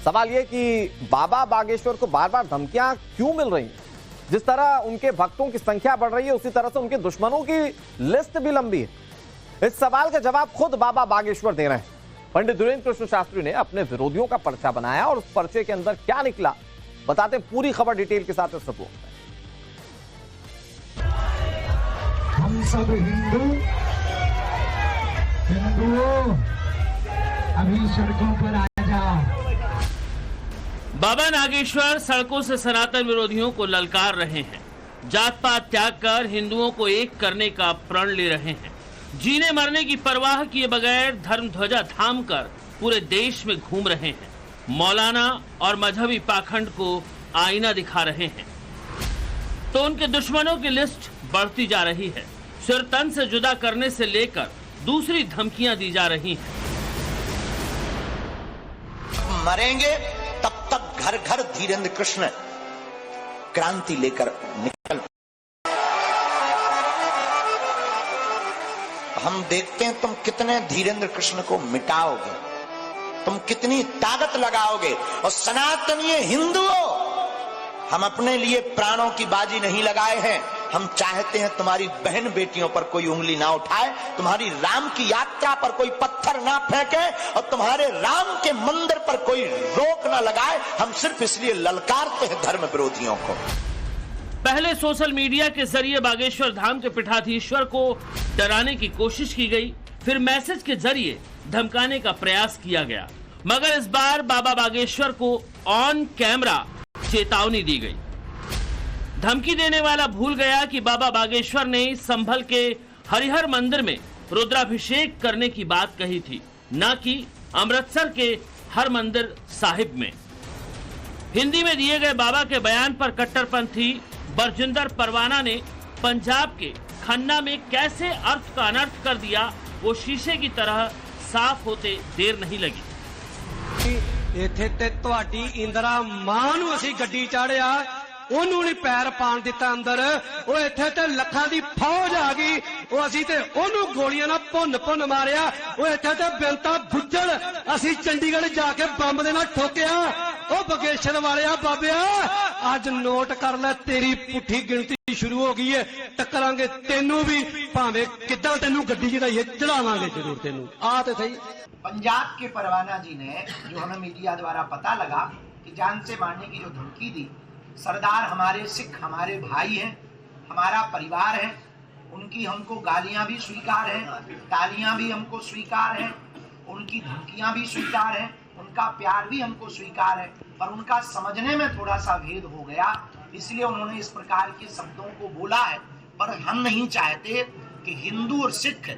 सवाल ये कि बाबा बागेश्वर को बार बार धमकियां क्यों मिल रही हैं? जिस तरह उनके भक्तों की संख्या बढ़ रही है उसी तरह से उनके दुश्मनों की लिस्ट भी लंबी है। इस सवाल का जवाब खुद बाबा बागेश्वर दे रहे हैं। पंडित धीरेन्द्र कृष्ण शास्त्री ने अपने विरोधियों का पर्चा बनाया और उस पर्चे के अंदर क्या निकला बताते हैं पूरी खबर डिटेल के साथ इस रिपोर्ट में। हम सब हिंदुओं अभी सड़कों पर आ जाओ। बाबा नागेश्वर सड़कों से सनातन विरोधियों को ललकार रहे हैं। जात पात त्याग कर हिंदुओं को एक करने का प्रण ले रहे हैं। जीने मरने की परवाह किए बगैर धर्म ध्वजा थाम कर पूरे देश में घूम रहे हैं। मौलाना और मजहबी पाखंड को आईना दिखा रहे हैं तो उनके दुश्मनों की लिस्ट बढ़ती जा रही है। सिर तन से जुदा करने से लेकर दूसरी धमकियां दी जा रही हैं। मरेंगे तब तक घर घर धीरेन्द्र कृष्ण क्रांति लेकर निकल। हम देखते हैं तुम कितने धीरेन्द्र कृष्ण को मिटाओगे, तुम कितनी ताकत लगाओगे। और सनातनीय हिंदुओं, हम अपने लिए प्राणों की बाजी नहीं लगाए हैं। हम चाहते हैं तुम्हारी बहन बेटियों पर कोई उंगली ना उठाए, तुम्हारी राम की यात्रा पर कोई पत्थर ना फेंके और तुम्हारे राम के मंदिर पर कोई रोक ना लगाए। हम सिर्फ इसलिए ललकारते हैं धर्म विरोधियों को। पहले सोशल मीडिया के जरिए बागेश्वर धाम के पीठाधीश्वर को डराने की कोशिश की गई, फिर मैसेज के जरिए धमकाने का प्रयास किया गया, मगर इस बार बाबा बागेश्वर को ऑन कैमरा चेतावनी दी गई। धमकी देने वाला भूल गया कि बाबा बागेश्वर ने संभल के हरिहर मंदिर में रुद्राभिषेक करने की बात कही थी, न कि अमृतसर के हर मंदिर साहिब में। हिंदी में दिए गए बाबा के बयान पर कट्टरपंथी बरजिंदर परवाना ने पंजाब के खन्ना में कैसे अर्थ का अनर्थ कर दिया, वो शीशे की तरह साफ होते देर नहीं लगी। ਇੱਥੇ ਤੇ ਤੁਹਾਡੀ ਇੰਦਰਾ ਮਾਂ ਨੂੰ ਅਸੀਂ ਗੱਡੀ ਚਾੜਿਆ, ਉਹਨੂੰ ਨਹੀਂ ਪੈਰ ਪਾਣ ਦਿੱਤਾ ਅੰਦਰ। ਉਹ ਇੱਥੇ ਤੇ ਲੱਖਾਂ ਦੀ ਫੌਜ ਆ ਗਈ, ਉਹ ਅਸੀਂ ਤੇ ਉਹਨੂੰ ਗੋਲੀਆਂ ਨਾਲ ਭੁੰਨ ਮਾਰਿਆ। ਉਹ ਇੱਥੇ ਤੇ ਬਿੰਤਾ ਬੁੱਝਲ ਅਸੀਂ ਚੰਡੀਗੜ੍ਹ ਜਾ ਕੇ ਬੰਬ ਦੇ ਨਾਲ ਠੋਕਿਆ। ਉਹ ਬਗੇਸ਼ਰ ਵਾਲਿਆ ਬਾਬਿਆ, ਅੱਜ ਨੋਟ ਕਰ ਲੈ, ਤੇਰੀ ਪੁੱਠੀ ਗਿਣਤੀ शुरू हो गई है। टक्करांगे तेनू भी, भावे किद्दां तेनू गड्डी चढ़ाइए, चढ़ावांगे जरूर तेनू। आ ते सही। पंजाब के परवाना जी ने, जो हमें मीडिया द्वारा पता लगा कि जान से मारने की जो धमकी दी, सरदार हमारे सिख हमारे भाई हैं, हमारा परिवार है, उनकी हमको गालियां भी स्वीकार हैं, तालियां भी हमको स्वीकार हैं, उनकी धमकियां भी स्वीकार हैं, उनका प्यार भी हमको स्वीकार है, पर उनका समझने में थोड़ा सा भेद हो गया, इसलिए उन्होंने इस प्रकार के शब्दों को बोला है। पर हम नहीं चाहते कि हिंदू और सिख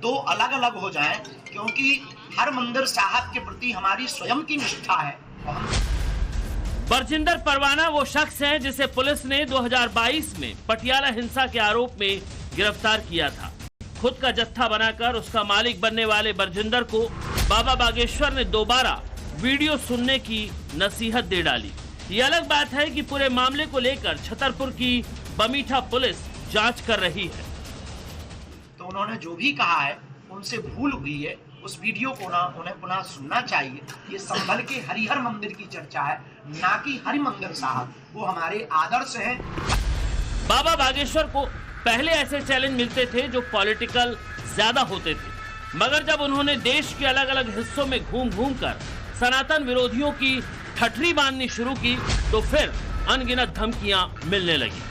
दो अलग अलग हो जाएं, क्योंकि हर मंदिर साहब के प्रति हमारी स्वयं की निष्ठा है। बरजिंदर परवाना वो शख्स है जिसे पुलिस ने 2022 में पटियाला हिंसा के आरोप में गिरफ्तार किया था। खुद का जत्था बनाकर उसका मालिक बनने वाले बरजिंदर को बाबा बागेश्वर ने दोबारा वीडियो सुनने की नसीहत दे डाली। ये अलग बात है कि पूरे मामले को लेकर छतरपुर की बमीठा पुलिस जांच कर रही है। तो उन्होंने जो भी कहा है उनसे भूल हुई है, उस वीडियो को ना उन्हें पुनः सुनना चाहिए। ये संभल के हरिहर मंदिर की चर्चा है, ना कि हरि मंदिर साहब। वो हमारे आदर्श हैं। बाबा बागेश्वर को पहले ऐसे चैलेंज मिलते थे जो पॉलिटिकल ज्यादा होते थे, मगर जब उन्होंने देश के अलग अलग हिस्सों में घूम घूम कर सनातन विरोधियों की ठठरी बांधनी शुरू की तो फिर अनगिनत धमकियां मिलने लगी।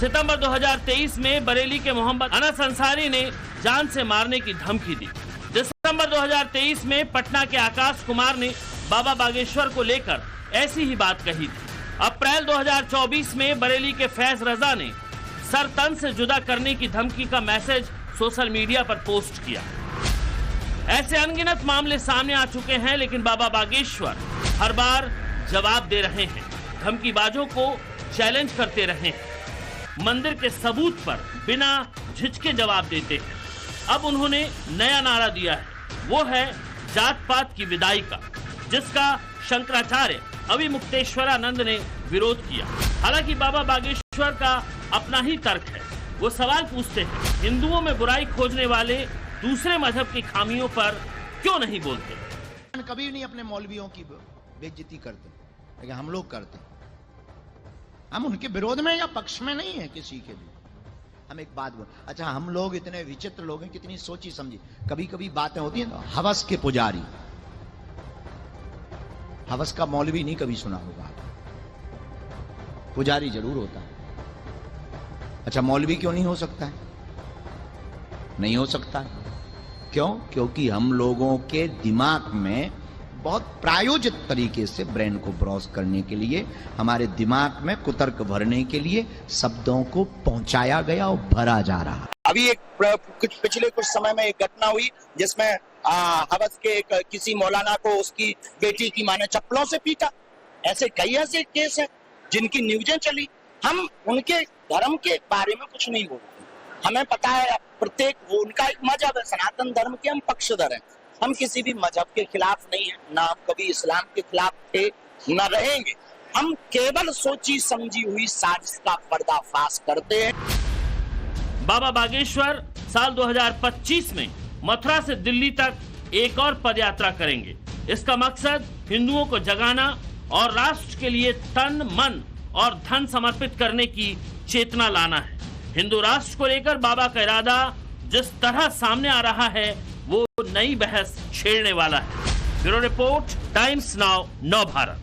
सितंबर 2023 में बरेली के मोहम्मद अनस अंसारी ने जान से मारने की धमकी दी। दिसंबर 2023 में पटना के आकाश कुमार ने बाबा बागेश्वर को लेकर ऐसी ही बात कही थी। अप्रैल 2024 में बरेली के फैज रजा ने सर तन से जुदा करने की धमकी का मैसेज सोशल मीडिया पर पोस्ट किया। ऐसे अनगिनत मामले सामने आ चुके हैं, लेकिन बाबा बागेश्वर हर बार जवाब दे रहे हैं, धमकीबाजों को चैलेंज करते रहे हैं, मंदिर के सबूत पर बिना झिझके जवाब देते हैं। अब उन्होंने नया नारा दिया है, वो है जात पात की विदाई का, जिसका शंकराचार्य अविमुक्तेश्वरानंद ने विरोध किया। हालांकि बाबा बागेश्वर का अपना ही तर्क है। वो सवाल पूछते हैं, हिंदुओं में बुराई खोजने वाले दूसरे मजहब की खामियों पर क्यों नहीं बोलते? कभी नहीं अपने मौलवियों की बेइज्जती करते हैं, लेकिन हम लोग करते हैं। हम उनके विरोध में या पक्ष में नहीं है किसी के भी। हम एक बात बोल, अच्छा हम लोग इतने विचित्र लोग हैं, कितनी सोची समझी। कभी कभी बातें होती हैं ना, हवस के पुजारी, हवस का मौलवी नहीं कभी सुना होगा, पुजारी जरूर होता है। अच्छा मौलवी क्यों नहीं हो सकता है? नहीं हो सकता है। क्यों? क्योंकि हम लोगों के दिमाग में बहुत प्रायोजित तरीके से ब्रेन को ब्रॉस करने के लिए, हमारे दिमाग में कुतर्क भरने के लिए शब्दों को पहुंचाया गया और भरा जा रहा। अभी पिछले कुछ समय में एक घटना हुई जिसमें हवस के किसी मौलाना को उसकी बेटी की मां ने चप्पलों से पीटा। ऐसे कई ऐसे केस हैं जिनकी न्यूजें चली। हम उनके धर्म के बारे में कुछ नहीं बोलते। हमें पता है प्रत्येक, वो उनका एक मजहब है, सनातन धर्म के हम पक्षधर हैं। हम किसी भी मजहब के खिलाफ नहीं है, ना हम कभी इस्लाम के खिलाफ थे, ना रहेंगे। हम केवल सोची समझी हुई साजिश का पर्दाफाश करते हैं। बाबा बागेश्वर साल 2025 में मथुरा से दिल्ली तक एक और पदयात्रा करेंगे। इसका मकसद हिंदुओं को जगाना और राष्ट्र के लिए तन, मन और धन समर्पित करने की चेतना लाना है। हिंदू राष्ट्र को लेकर बाबा का इरादा जिस तरह सामने आ रहा है, वो नई बहस छेड़ने वाला है। ब्यूरो रिपोर्ट, टाइम्स नाउ, नव भारत।